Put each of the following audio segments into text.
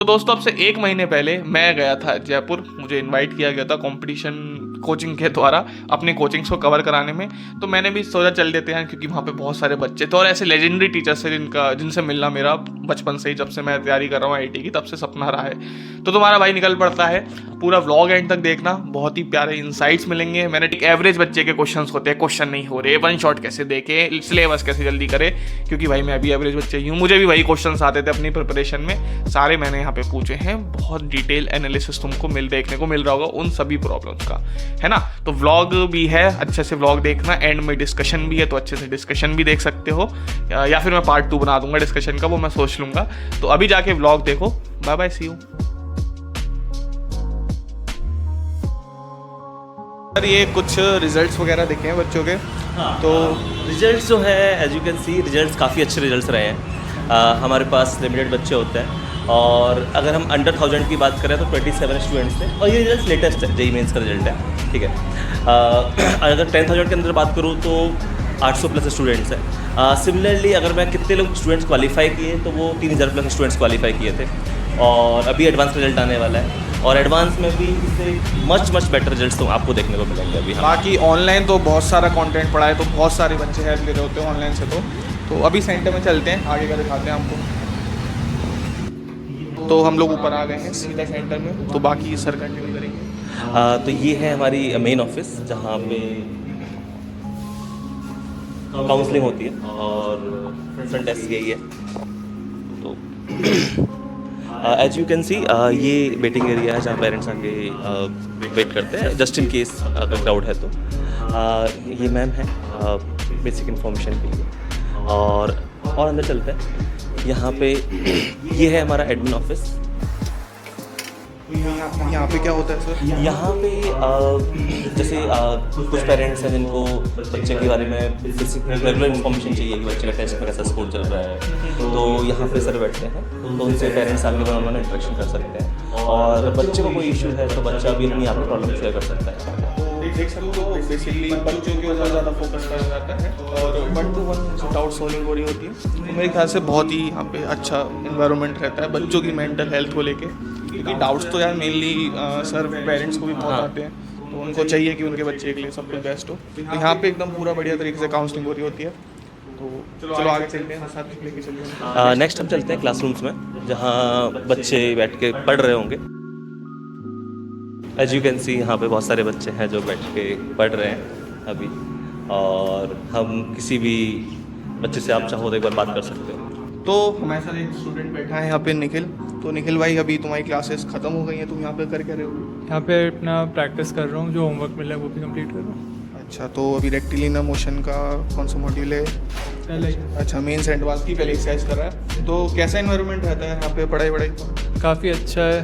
तो दोस्तों अब से 1 महीने पहले मैं गया था जयपुर। मुझे इनवाइट किया गया था कंपटीशन कोचिंग के द्वारा अपनी कोचिंग्स को कवर कराने में। तो मैंने भी सोचा चल देते हैं, क्योंकि वहाँ पे बहुत सारे बच्चे थे और ऐसे लेजेंडरी टीचर्स थे जिनसे मिलना मेरा बचपन से ही, जब से मैं तैयारी कर रहा हूँ आईआईटी की, तब से सपना रहा है। तो तुम्हारा भाई निकल पड़ता है। पूरा व्लॉग एंड तक देखना, बहुत ही प्यारे इंसाइट्स मिलेंगे। मैंने एक एवरेज बच्चे के क्वेश्चंस होते हैं, क्वेश्चन नहीं हो रहे, वन शॉट कैसे देखे, सिलेबस कैसे जल्दी करे, क्योंकि भाई मैं भी एवरेज बच्चे ही हूँ। मुझे भी वही क्वेश्चंस आते थे अपनी प्रिपरेशन में, सारे मैंने यहाँ पे पूछे हैं। बहुत डिटेल एनालिसिस तुमको देखने को मिल रहा होगा उन सभी प्रॉब्लम्स का, है ना। तो व्लॉग भी है, अच्छे से व्लॉग देखना। एंड में डिस्कशन भी है, तो अच्छे से डिस्कशन भी देख सकते हो, या फिर मैं पार्ट 2 बना दूंगा डिस्कशन का, वो मैं सोच लूंगा। तो अभी जाके व्लॉग देखो। Bye bye, see you. Sir ये कुछ रिजल्ट्स वगैरह देखे हैं बच्चों के। हाँ, तो रिजल्ट्स जो है as you can see results काफ़ी अच्छे रिजल्ट्स रहे हैं। हमारे पास लिमिटेड बच्चे होते हैं, और अगर हम अंडर 1000 की बात करें तो 27 स्टूडेंट्स थे, और ये रिजल्ट लेटेस्ट है, जेईई मेंस का रिजल्ट है, ठीक है। अगर 10,000 के अंदर बात करूँ तो 800 प्लस स्टूडेंट्स हैं। सिमिलरली अगर मैं कितने लोग स्टूडेंट्स क्वालिफाई किए तो वो 3000 प्लस स्टूडेंट्स क्वालिफाई किए थे, और अभी एडवांस रिजल्ट आने वाला है, और एडवांस में भी इससे मच बेटर रिजल्ट्स तो आपको देखने को मिलेंगे अभी। बाकी ऑनलाइन तो बहुत सारा कंटेंट पड़ा है, तो बहुत सारे बच्चे हेल्प ले रहे होते हैं ऑनलाइन से। तो अभी सेंटर में चलते हैं, आगे का दिखाते हैं हमको। तो हम लोग ऊपर आ गए हैं सीधा सेंटर में, तो बाकी सर कंटिन्यू करेंगे। तो ये है हमारी मेन ऑफिस, जहाँ पे काउंसलिंग होती है, और फ्रंट डेस्क यही है। तो एज यू कैन सी ये वेटिंग एरिया है, जहाँ पेरेंट्स आके वेट करते हैं जस्ट इन केस अगर क्राउड है तो। ये मैम है बेसिक इन्फॉर्मेशन के लिए, और अंदर चलते हैं। यहाँ पे ये है हमारा एडमिन ऑफिस। यहाँ पे क्या होता है सर? यहाँ पे जैसे कुछ पेरेंट्स हैं जिनको बच्चे के बारे में बेसिक रेगुलर इन्फॉर्मेशन चाहिए कि बच्चे का टेस्ट में कैसा स्कोर चल रहा है, तो यहाँ पे सर बैठते हैं, तो उनसे पेरेंट्स आगे वन-ऑन-वन इंटरेक्शन कर सकते हैं, और बच्चे को कोई इशू है तो बच्चा भी अपनी यहाँ पे प्रॉब्लम शेयर कर सकता है। देख सकते हो बेसिकली बच्चों के ऊपर ज़्यादा फोकस करा जाता है, और 1-to-1 डाउट सॉल्विंग हो रही होती है। तो मेरे ख्याल से बहुत ही यहाँ पे अच्छा इन्वायरमेंट रहता है बच्चों की मेंटल हेल्थ को लेके, क्योंकि डाउट्स तो यार मेनली सर पेरेंट्स को भी बहुत आते हैं, तो उनको चाहिए कि उनके बच्चे के लिए सब कुछ बेस्ट हो। तो यहाँ पे एकदम पूरा बढ़िया तरीके से काउंसलिंग हो रही होती है। तो चलो आगे चलते हैं, साथ लेके चलिए। नेक्स्ट हम चलते हैं क्लासरूम्स में, जहाँ बच्चे बैठ के पढ़ रहे होंगे। एज यू कैन सी यहाँ पे बहुत सारे बच्चे हैं जो बैठ के पढ़ रहे हैं अभी, और हम किसी भी बच्चे से आप चाहो तो एक बार बात कर सकते हो। तो हमारे साथ एक स्टूडेंट बैठा है यहाँ पे, निखिल। तो निखिल भाई, अभी तुम्हारी क्लासेस खत्म हो गई हैं, तुम यहाँ पे कर क्या रहे हो? यहाँ पे अपना प्रैक्टिस कर रहा हूँ, जो होमवर्क मिला है वो भी कंप्लीट कर रहा हूँ। अच्छा, तो अभी रेक्टिलिनियर मोशन का कौन सा मॉड्यूल है? पहले अच्छा, मेंस एडवांस की पहले एक्सरसाइज कर रहा है। तो कैसा इन्वायरमेंट रहता है यहाँ पे पढ़ाई? काफ़ी अच्छा है,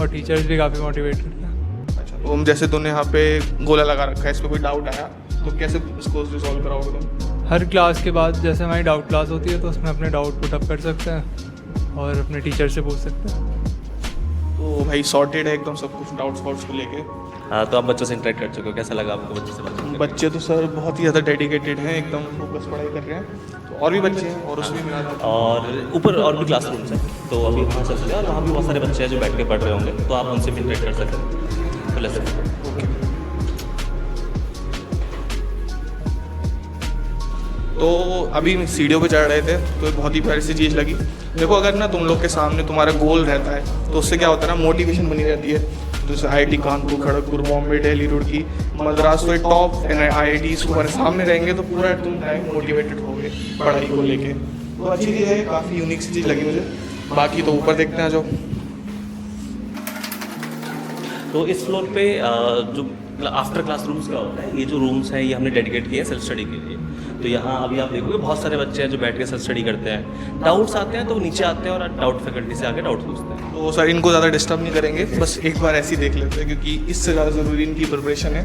और टीचर्स भी काफ़ी मोटिवेट करते हैं। अच्छा, तो जैसे तुमने यहाँ पे गोला लगा रखा है, इस पर कोई डाउट आया तो कैसे इसको रिजॉल्व कराओगे तुम? हर क्लास के बाद जैसे हमारी डाउट क्लास होती है, तो उसमें अपने डाउट पुट अप कर सकते हैं और अपने टीचर से पूछ सकते हैं। तो भाई सॉर्टेड है एकदम सब कुछ डाउट्स को लेके। हाँ, तो आप बच्चों से इंटरेक्ट कर चुके हो, कैसा लगा आपको बच्चे से बात करके? बच्चे तो सर बहुत ही ज़्यादा डेडिकेटेड हैं, एकदम फोकस पढ़ाई कर रहे हैं। तो और भी बच्चे हैं, और उसमें मिला था। और ऊपर और भी क्लासरूम्स हैं, तो अभी वहाँ चलते हैं, और वहाँ भी बहुत सारे बच्चे हैं जो बैठ के पढ़ रहे होंगे, तो आप उनसे भी इंटरेक्ट कर सकते हैं। तो लेट्स तो अभी सीढ़ियों पे चढ़ रहे थे, तो एक बहुत ही प्यारी सी चीज़ लगी। देखो, अगर ना तुम लोग के सामने तुम्हारा गोल रहता है, तो उससे क्या होता है ना, मोटिवेशन बनी रहती है। जैसे IIT कानपुर, खड़गपुर, बॉम्बे, दिल्ली, रुड़की, मद्रास, तो टॉप IITs तुम्हारे सामने रहेंगे, तो पूरा तुम टाइम मोटिवेटेड होगे पढ़ाई को लेके। तो अच्छी चीज़ है, काफ़ी यूनिक सी चीज़ लगी मुझे। बाकी तो ऊपर देखते हैं जो। तो इस फ्लोर पे जो आफ्टर क्लास रूम्स का होता है, ये जो रूम्स हैं ये हमने डेडिकेट किए हैं सेल्फ स्टडी के लिए। तो यहाँ अभी आप देखोगे बहुत सारे बच्चे हैं जो बैठ के सेल्फ स्टडी करते हैं। डाउट्स आते हैं तो वो नीचे आते हैं और डाउट फैकल्टी से आके डाउट पूछते हैं। तो सर इनको ज़्यादा डिस्टर्ब नहीं करेंगे, बस एक बार ऐसे ही देख लेते हैं, क्योंकि इससे ज़्यादा ज़रूरी इनकी प्रिपरेशन है।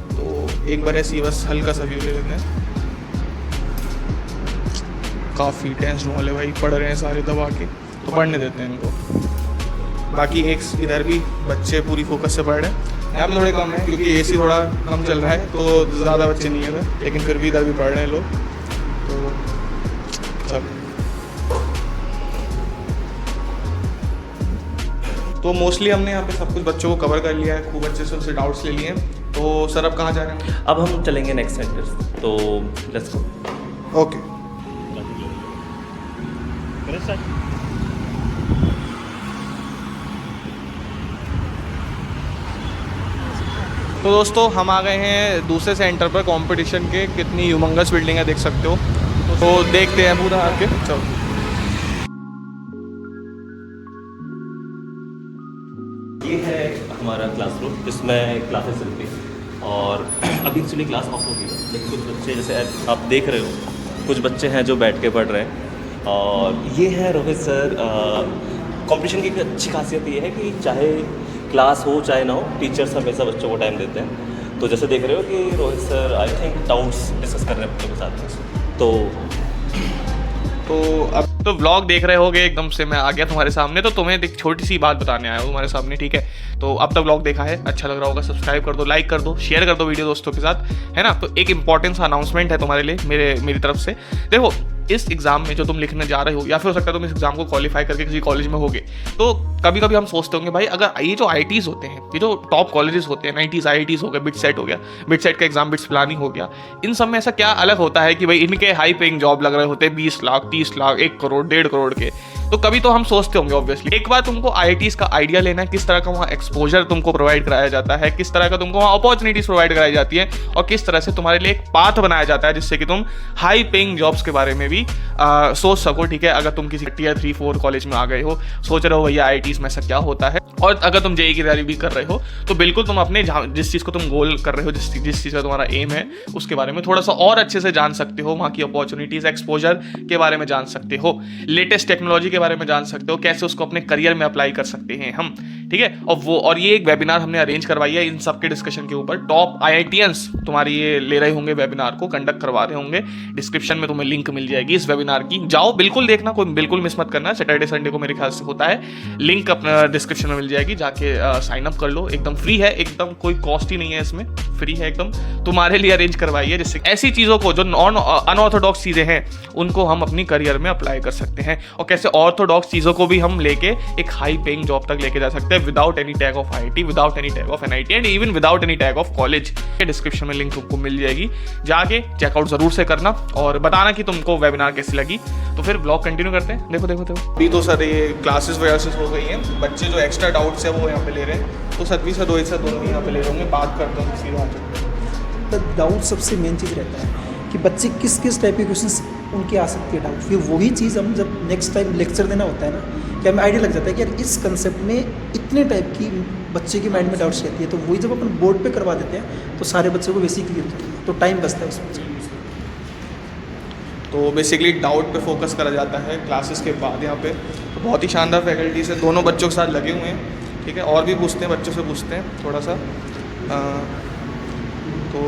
तो एक बार ऐसे ही बस हल्का सा व्यू ले लेते हैं। काफ़ी टेंशन वाले भाई पढ़ रहे हैं सारे दबा के, तो पढ़ने देते हैं इनको। बाकी एक इधर भी बच्चे पूरी फोकस से पढ़ रहे हैं। यहाँ पे थोड़े कम है, क्योंकि AC थोड़ा कम चल रहा है, तो ज़्यादा बच्चे नहीं है, लेकिन फिर भी इधर भी पढ़ रहे हैं लोग। तो चलो तो मोस्टली हमने यहाँ पे सब कुछ बच्चों को कवर कर लिया है, खूब अच्छे से उनसे डाउट्स ले लिए हैं। तो सर अब कहाँ जा रहे हैं? अब हम चलेंगे नेक्स्ट सेंटर, तो लेट्स गो। ओके। तो दोस्तों हम आ गए हैं दूसरे सेंटर पर कंपटीशन के। कितनी ह्यूमंगस बिल्डिंग है देख सकते हो। तो देखते हैं पूरा आके। चलो ये है हमारा क्लासरूम, इसमें क्लासेस चलती हैं और अभी एक्चुअली क्लास ऑफ हो गई है, लेकिन कुछ बच्चे जैसे आप देख रहे हो, कुछ बच्चे हैं जो बैठ के पढ़ रहे हैं। और ये है रोहित सर। कंपटीशन की एक अच्छी खासियत ये है कि चाहे क्लास हो चाहे ना हो, टीचर्स हमेशा बच्चों को टाइम देते हैं। तो जैसे देख रहे हो कि Rohit sir I think doubts discuss कर रहे हैं बच्चों के साथ में। तो अब तो व्लॉग देख रहे होगे, एकदम से मैं आ गया तुम्हारे सामने। तो तुम्हें एक छोटी सी बात बताने आया हूँ तुम्हारे सामने, ठीक है? तो अब तक व्लॉग देखा है, अच्छा लग रहा होगा, सब्सक्राइब कर दो, लाइक कर दो, शेयर कर दो वीडियो दोस्तों के साथ, है ना? तो एक इंपॉर्टेंट सा अनाउंसमेंट है तुम्हारे लिए मेरी तरफ से। देखो, इस एग्जाम में जो तुम लिखने जा रहे हो, या फिर हो सकता है तुम इस एग्जाम को क्वालिफाई करके किसी कॉलेज में होगे, तो कभी कभी हम सोचते होंगे भाई, अगर ये जो IITs होते हैं, ये जो टॉप कॉलेजेस होते हैं, 90s IITs हो गया, बिटसेट हो गया, बिटसेट का एग्जाम, बिट्स पिलानी हो गया, इन सब में ऐसा क्या अलग होता है कि भाई इनके हाई पेइंग जॉब लग रहे होते हैं 20 लाख 30 लाख 1 करोड़ 1.5 करोड़ के? तो कभी तो हम सोचते होंगे ऑब्वियसली। एक बार तुमको IITs का आइडिया लेना है, किस तरह का वहाँ एक्सपोजर तुमको प्रोवाइड कराया जाता है, किस तरह का तुमको वहाँ अपॉर्चुनिटीज प्रोवाइड कराई जाती है, और किस तरह से तुम्हारे लिए एक पाथ बनाया जाता है जिससे कि तुम हाई पेइंग जॉब्स के बारे में भी सोच सको, ठीक है? अगर तुम किसी Tier 3-4 कॉलेज में आ गए हो, सोच रहे हो भैया IITs में ऐसा क्या होता है, और अगर तुम JEE की तैयारी भी कर रहे हो, तो बिल्कुल तुम अपने जिस चीज़ को तुम गोल कर रहे हो, जिस चीज़ का तुम्हारा एम है, उसके बारे में थोड़ा सा और अच्छे से जान सकते हो, वहाँ की अपॉर्चुनिटीज़, एक्सपोजर के बारे में जान सकते हो, लेटेस्ट टेक्नोलॉजी के बारे में जान सकते हो, कैसे उसको अपने करियर में अप्लाई कर सकते हैं हम, ठीक है? और ये एक वेबिनार हमने अरेंज करवाई है इन सब के डिस्कशन के ऊपर। टॉप IITians तुम्हारी ये ले रहे होंगे, वेबिनार को कंडक्ट करवा रहे होंगे। डिस्क्रिप्शन में तुम्हें लिंक मिल जाएगी इस वेबिनार की, जाओ बिल्कुल देखना, कोई बिल्कुल मिस मत करना। सैटरडे संडे को मेरे ख्याल से होता है, लिंक अपना डिस्क्रिप्शन में मिल जाएगी, जाके साइन अप कर लो। एकदम फ्री है, एकदम कोई कॉस्ट ही नहीं है इसमें, फ्री है एकदम, तुम्हारे लिए अरेंज करवाई है, जिससे ऐसी चीज़ों को जो नॉन अनऑर्थोडॉक्स चीज़ें हैं उनको हम अपनी करियर में अप्लाई कर सकते हैं, और कैसे ऑर्थोडॉक्स चीज़ों को भी हम लेके एक हाई पेइंग जॉब तक लेके जा सकते हैं, without any tag of IIT, without any tag of NIT, and even without any tag of college. Description में लिंक तुमको मिल जाएगी, जाके चेकआउट जरूर से करना और बताना कि तुमको वेबिनार कैसी लगी। तो फिर ब्लॉग कंटिन्यू करते हैं। देखो अभी तो सर ये क्लासेस वगैरह हो गई हैं, बच्चे जो एक्स्ट्रा डाउट्स है वो यहाँ पे ले रहे हैं, तो सतवीं से रोहित सर दोनों यहाँ पे ले रहे होंगे। बात करते हैं सीधा बात। तो डाउट सबसे मेन चीज़ रहता है कि बच्चे किस किस टाइप के क्वेश्चंस उनके आ सकती है डाउट। फिर वही चीज़ हम जब नेक्स्ट टाइम लेक्चर देना होता है ना, कि हमें आइडिया लग जाता है कि यार इस कंसेप्ट में इतने टाइप की बच्चे के माइंड में डाउट्स रहती है, तो वही जब अपन बोर्ड पे करवा देते हैं तो सारे बच्चों को वैसे ही क्लियर होती है, तो टाइम बचता है उसमें। तो बेसिकली डाउट पे फोकस करा जाता है क्लासेस के बाद यहाँ पे। तो बहुत ही शानदार फैकल्टी से दोनों बच्चों के साथ लगे हुए हैं, ठीक है? और भी पूछते हैं, बच्चों से पूछते हैं थोड़ा सा। तो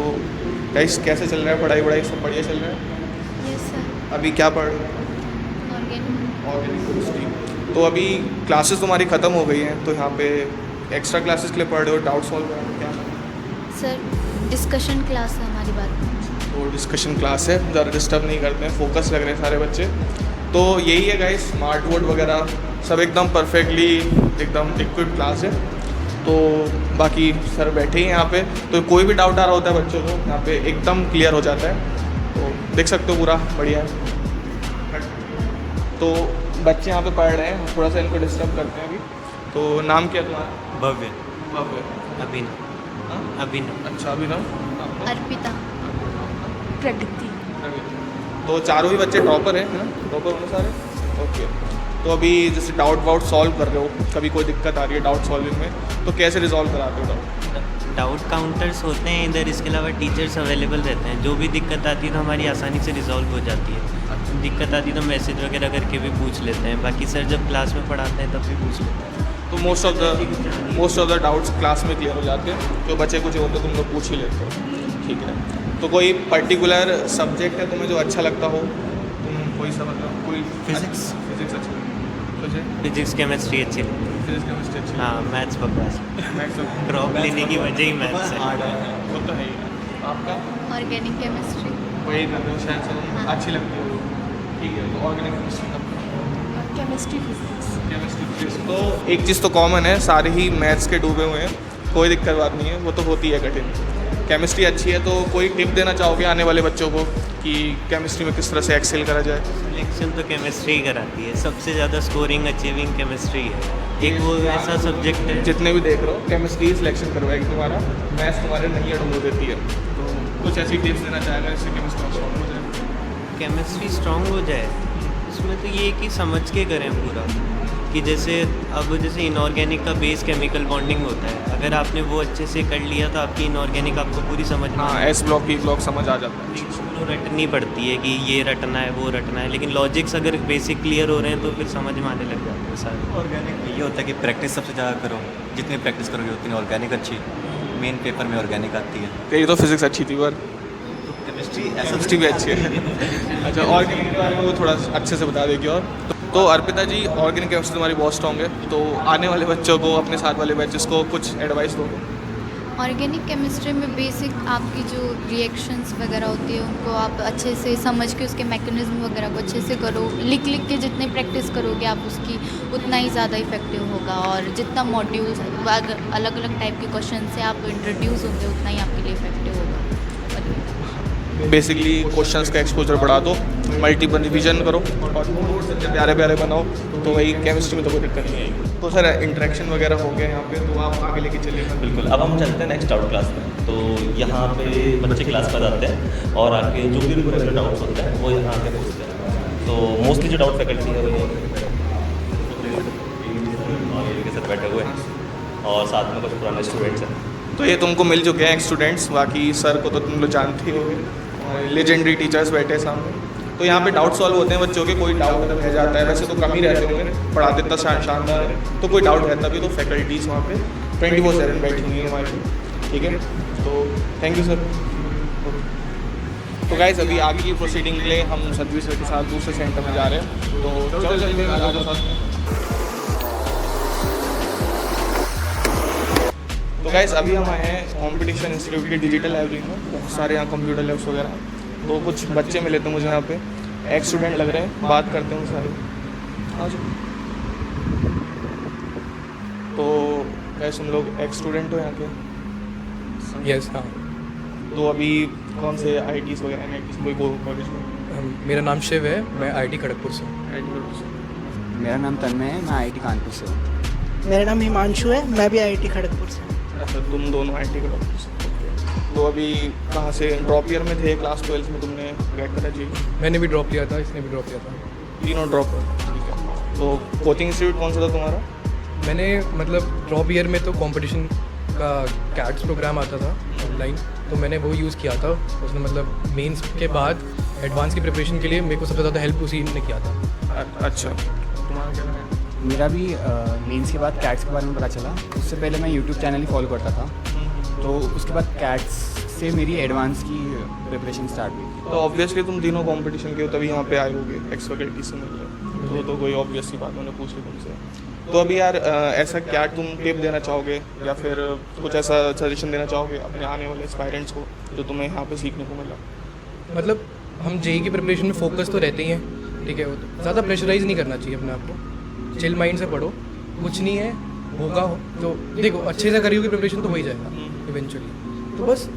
गाइस कैसे चल रहा है पढ़ाई सब बढ़िया चल रहा है? Yes sir. अभी क्या पढ़ रहे हो? Organic chemistry. तो अभी क्लासेस तुम्हारी ख़त्म हो गई हैं, तो यहाँ पे एक्स्ट्रा क्लासेस के लिए पढ़ रहे हो, डाउट सॉल्व कर रहे हो क्या? सर डिस्कशन क्लास है हमारी बात में। तो डिस्कशन क्लास है, ज़्यादा डिस्टर्ब नहीं करते हैं, फोकस लग रहे हैं सारे बच्चे। तो यही है गाइस, स्मार्ट बोर्ड वगैरह सब एकदम परफेक्टली एकदम इक्विप्ड क्लास है। तो बाकी सर बैठे ही हैं यहाँ पे, तो कोई भी डाउट आ रहा होता है बच्चों को यहाँ पे एकदम क्लियर हो जाता है। तो देख सकते हो पूरा बढ़िया है। तो बच्चे यहाँ पे पढ़ रहे हैं, थोड़ा सा इनको डिस्टर्ब करते हैं अभी। तो नाम क्या तुम्हारा? भव्य। भव्य। अभिनव। हाँ? अभिनव। अच्छा अभिनव। अर्पिता। प्रगति। तो चारों ही बच्चे टॉपर हैं, है ना? टॉपर होने सारे? ओके। तो अभी जैसे डाउट वाउट सॉल्व कर रहे हो, कभी कोई दिक्कत आ रही है डाउट सॉल्विंग में, तो कैसे रिजॉल्व कराते हो डाउट? डाउट काउंटर्स होते हैं इधर, इसके अलावा टीचर्स अवेलेबल रहते हैं। जो भी दिक्कत आती है तो हमारी आसानी से रिजॉल्व हो जाती है। दिक्कत आती है तो मैसेज वगैरह करके भी पूछ लेते हैं। बाकी सर जब क्लास में पढ़ाते हैं तब भी पूछ लेते हैं। तो most of the doubts class में क्लियर हो जाते हैं, जो बच्चे कुछ होते तुम लोग पूछ ही लेते हो, ठीक है? तो कोई पर्टिकुलर सब्जेक्ट है तुम्हें जो अच्छा लगता हो? तुम कोई सा मतलब कोई फिजिक्स अच्छा तुझे? फिजिक्स केमिस्ट्री अच्छी लगती फिजिक्स केमिस्ट्री अच्छी? है। हाँ, मैथ्स बकवास। मैथ्स ड्रॉप लेने की वजह ही मैथ्स है। वो तो है ही। आपका? Organic chemistry. वही करते हो शायद से, हाँ। अच्छी लगती है वो, ठीक है? तो ऑर्गेनिक केमिस्ट्री केमिस्ट्री फिजिक्स। तो एक चीज़ तो कॉमन है, सारे ही मैथ्स के डूबे हुए हैं, कोई दिक्कत बात नहीं है, वो तो होती है कठिन। केमिस्ट्री अच्छी है, तो कोई टिप देना चाहोगे आने वाले बच्चों को कि केमिस्ट्री में किस तरह से एक्सेल करा जाए? सिलेक्शन तो केमिस्ट्री ही कराती है, सबसे ज़्यादा स्कोरिंग अचीविंग केमिस्ट्री है। एक वो ऐसा सब्जेक्ट है जितने भी देख रहे हो केमिस्ट्री सिलेक्शन करवाएगी तुम्हारा, मैथ्स तुम्हारे नहीं ढूंढ देती है। तो कुछ ऐसी टिप्स देना चाहेगा जिससे केमिस्ट्री स्ट्रॉन्ग हो जाए? केमिस्ट्री स्ट्रांग हो जाए उसमें तो ये कि समझ के करें पूरा, कि जैसे अब जैसे इनऑर्गेनिक का बेस केमिकल बॉन्डिंग होता है, अगर आपने वो अच्छे से कर लिया तो आपकी इनऑर्गेनिक आपको पूरी समझ में हाँ, एस ब्लॉक पी ब्लॉक समझ आ जाता है। वो रटनी पड़ती है कि ये रटना है वो रटना है, लेकिन लॉजिक्स अगर बेसिक क्लियर हो रहे हैं तो फिर समझ में आने लग जाता है सारे। ऑर्गेनिक में ये होता है कि प्रैक्टिस सबसे ज़्यादा करो, जितनी प्रैक्टिस करोगे उतनी ऑर्गेनिक अच्छी, मेन पेपर में ऑर्गेनिक आती है। तेरी तो फिजिक्स अच्छी थी पर केमिस्ट्री भी अच्छी है। अच्छा, ऑर्गेनिक के बारे में वो थोड़ा अच्छे से बता देगी। और तो अर्पिता जी, ऑर्गेनिक केमिस्ट्री तुम्हारी बहुत स्ट्रॉन्ग है, तो आने वाले बच्चों को, अपने साथ वाले बैचेस को कुछ एडवाइस दो। ऑर्गेनिक केमिस्ट्री में बेसिक आपकी जो रिएक्शंस वगैरह होती है उनको आप अच्छे से समझ के उसके मैकेनिज्म वगैरह को अच्छे से करो, लिख के जितने प्रैक्टिस करोगे आप उसकी उतना ही ज़्यादा इफेक्टिव होगा। और जितना मॉड्यूल्स अलग अलग टाइप के क्वेश्चन से आप इंट्रोड्यूस होंगे उतना ही आपके लिए इफेक्टिव होगा। बेसिकली क्वेश्चंस का एक्सपोजर बढ़ा दो, मल्टीपल रिवीजन करो और नोट्स अच्छे प्यारे प्यारे बनाओ, तो वही केमिस्ट्री में तो कोई दिक्कत नहीं आएगी। तो सर इंटरेक्शन वगैरह हो गया यहाँ पे, तो आप आगे लेके चलिए। बिल्कुल, अब हम चलते हैं नेक्स्ट डाउट क्लास में। तो यहाँ पे बच्चे क्लास में आते हैं और आके जो भी उनको रेगुलर डाउट्स होते हैं वो यहाँ आके पूछते हैं। तो मोस्टली जो डाउट फैकल्टी है वो के साथ बैठे हुए हैं और साथ में कुछ पुराने स्टूडेंट्स हैं। तो ये तुमको मिल चुके हैं स्टूडेंट्स, बाकी सर को तो तुम लोग जानते ही होगे, लेजेंडरी टीचर्स बैठे हैं सामने। तो यहाँ पे डाउट सॉल्व होते हैं बच्चों के, कोई डाउट अगर रह जाता है, वैसे तो कम ही रहते होंगे, पढ़ाते इतना शानदार है, तो कोई डाउट रहता भी तो फैकल्टीज़ वहाँ पे 24/7 बैठी हुई है हमारी। ठीक है, तो थैंक यू सर। तो गाइस अभी आगे की प्रोसीडिंग के लिए हम सदवी सर के साथ दूसरे सेंटर में जा रहे हैं, तो चलो चलिए आ जाओ साथ में। तो गाइस अभी हम आए हैं कॉम्पिटिशन इंस्टीट्यूट की डिजिटल लाइब्रेरी में, बहुत सारे यहाँ कंप्यूटर लैब्स वगैरह हैं। तो कुछ बच्चे मिले थे मुझे यहाँ पे, एक्स स्टूडेंट लग रहे हैं, बात करते हैं सारे। आज तो कैसे हम लोग एक्स स्टूडेंट हो यहाँ के? यस, हाँ। तो अभी कौन से IITs वगैरह NITs कोई कॉलेज में? मेरा नाम शिव है, मैं IIT खड़गपुर से हूँ। मेरा नाम तन्मय है, मैं IIT कानपुर से हूँ। मेरा नाम हिमांशु है, मैं भी IIT खड़गपुर से हूँ। अच्छा, तुम दोनों IIT खड़गपुर से। तो अभी कहाँ से, ड्रॉप ईयर में थे? क्लास 12 में तुमने क्रैक करा जी? मैंने भी ड्रॉप लिया था, इसने भी ड्रॉप लिया था, तीनों ड्रॉप। ठीक है, तो कोचिंग इंस्टीट्यूट कौन सा था तुम्हारा? मैंने मतलब ड्रॉप ईयर में तो कंपटीशन का कैट्स प्रोग्राम आता था ऑनलाइन, तो मैंने वो यूज़ किया था। उसने मतलब मेंस के बाद एडवांस की प्रिपरेशन के लिए मेरे को सबसे ज़्यादा हेल्प उसी ने किया था। अच्छा, तुम्हारा क्या है? मेरा भी मेंस के बाद कैट्स के बारे में पता चला। उससे पहले मैं यूट्यूब चैनल ही फॉलो करता था, तो उसके बाद कैट्स से मेरी एडवांस की प्रिपरेशन स्टार्ट हुई। तो ऑब्वियसली तुम तीनों कंपटीशन के हो तभी यहाँ पे आए होगे, एक्स फैकल्टी से मिल तो कोई ऑब्वियस सी बात मैंने पूछ ली तुमसे। तो अभी यार ऐसा क्या तुम टिप देना चाहोगे या फिर कुछ ऐसा सजेशन देना चाहोगे अपने आने वाले एस्पायरेंट्स को जो तुम्हें यहाँ पे सीखने को मिला? मतलब हम जेई की प्रिपरेशन में फोकस तो रहते ही हैं, ठीक है, वो तो ज़्यादा प्रेशराइज नहीं करना चाहिए अपने आप को, चिल माइंड से पढ़ो, कुछ नहीं है होगा तो देखो अच्छे से करिए प्रिपरेशन तो हो ही जाएगा इवेंचुअली। तो बस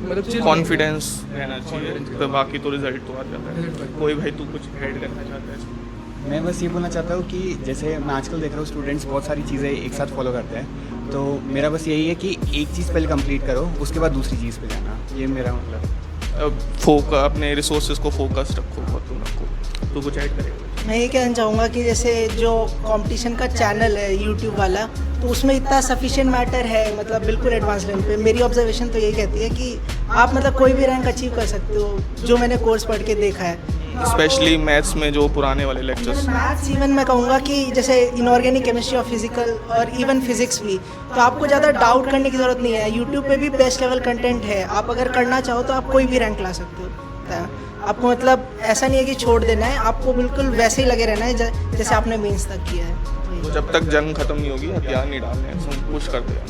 मतलब कॉन्फिडेंस रहना चाहिए, तो बाकी तो रिजल्ट तो आ जाता है। कोई भाई तू कुछ ऐड करना चाहता है? मैं बस ये बोलना चाहता हूँ कि जैसे मैं आजकल देख रहा हूँ स्टूडेंट्स बहुत सारी चीज़ें एक साथ फॉलो करते हैं, तो मेरा बस यही है कि एक चीज़ पहले कंप्लीट करो, उसके बाद दूसरी चीज़ पे जाना, ये मेरा मतलब। अपने रिसोर्सेज को फोकस रखो, तुम रखो। तो कुछ ऐड करेगा? मैं ये कहना चाहूँगा कि जैसे जो कंपटीशन का चैनल है यूट्यूब वाला, तो उसमें इतना सफिशिएंट मैटर है, मतलब बिल्कुल एडवांस लेवल पे। मेरी ऑब्जर्वेशन तो यही कहती है कि आप मतलब कोई भी रैंक अचीव कर सकते हो, जो मैंने कोर्स पढ़ के देखा है। स्पेशली मैथ्स में जो पुराने वाले लेक्चर्स, मैथ्स इवन मैं कहूँगा कि जैसे इनऑर्गेनिक केमिस्ट्री और फिजिकल और इवन फिजिक्स भी, तो आपको ज़्यादा डाउट करने की ज़रूरत नहीं है। यूट्यूब पे भी बेस्ट लेवल कंटेंट है, आप अगर करना चाहो तो आप कोई भी रैंक ला सकते हो। आपको मतलब ऐसा नहीं है कि छोड़ देना है, आपको बिल्कुल वैसे ही लगे रहना है जैसे आपने मेंस तक किया है। तो जब तक जंग खत्म नहीं होगी हथियार नहीं डालने हैं, सब पुश करते हैं।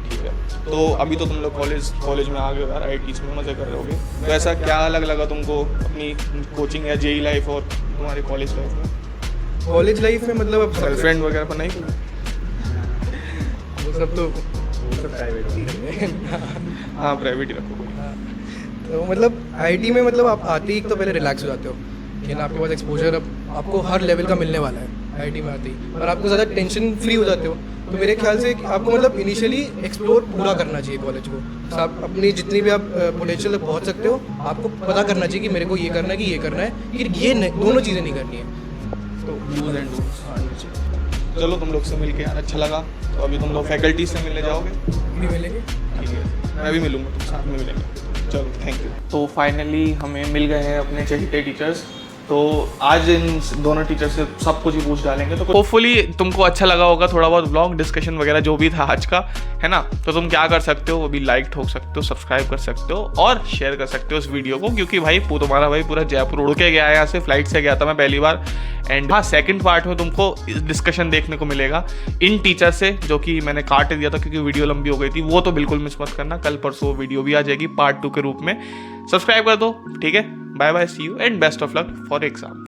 ठीक है, तो अभी तो तुम लोग कॉलेज में आ गए यार, IITs में मज़े कर रहे होगे, तो ऐसा क्या अलग लगा तुमको अपनी कोचिंग या जेई लाइफ और तुम्हारे कॉलेज लाइफ में? कॉलेज लाइफ में मतलब अब गर्लफ्रेंड वगैरह बनाई? वो सब प्राइवेट ही हाँ प्राइवेट ही रखो। तो मतलब आईटी में मतलब आप आते ही एक तो पहले रिलैक्स हो जाते हो कि ना आपके पास एक्सपोजर अब आपको हर लेवल का मिलने वाला है आईटी में आते ही, और आपको ज़्यादा टेंशन फ्री हो जाते हो। तो मेरे ख्याल से आपको मतलब इनिशियली एक्सप्लोर पूरा करना चाहिए कॉलेज को। तो आप अपनी जितनी भी आप पोटेंशियल तक पहुँच सकते हो, आपको पता करना चाहिए कि मेरे को ये करना है कि ये करना है, कि ये दोनों चीज़ें नहीं करनी है। तो डूज एंड डोंट्स। चलो तुम लोग से मिलके यार अच्छा लगा। तो अभी तुम लोग फैकल्टी से मिलने जाओगे? भी मिलेंगे, ठीक है, मैं भी मिलूंगा, तुम साथ में मिलेंगे। चलो थैंक यू। तो फाइनली हमें मिल गए हैं अपने चहेते टीचर्स। तो आज इन दोनों टीचर से सब कुछ ही पूछ डालेंगे। तो होपफुली तुमको अच्छा लगा होगा, थोड़ा बहुत व्लॉग डिस्कशन वगैरह जो भी था आज का, है ना। तो तुम क्या कर सकते हो, अभी लाइक ठोक सकते हो, सब्सक्राइब कर सकते हो और शेयर कर सकते हो इस वीडियो को, क्योंकि भाई तुम्हारा भाई पूरा जयपुर उड़ के गया है, यहाँ से फ्लाइट से गया था मैं पहली बार। एंड हाँ, सेकंड पार्ट में तुमको डिस्कशन देखने को मिलेगा इन टीचर से, जो कि मैंने काट दिया था क्योंकि वीडियो लंबी हो गई थी। वो तो बिल्कुल मिस मत करना, कल परसों वीडियो भी आ जाएगी पार्ट 2 के रूप में। सब्सक्राइब कर दो, ठीक है। Bye bye, see you and best of luck for exam.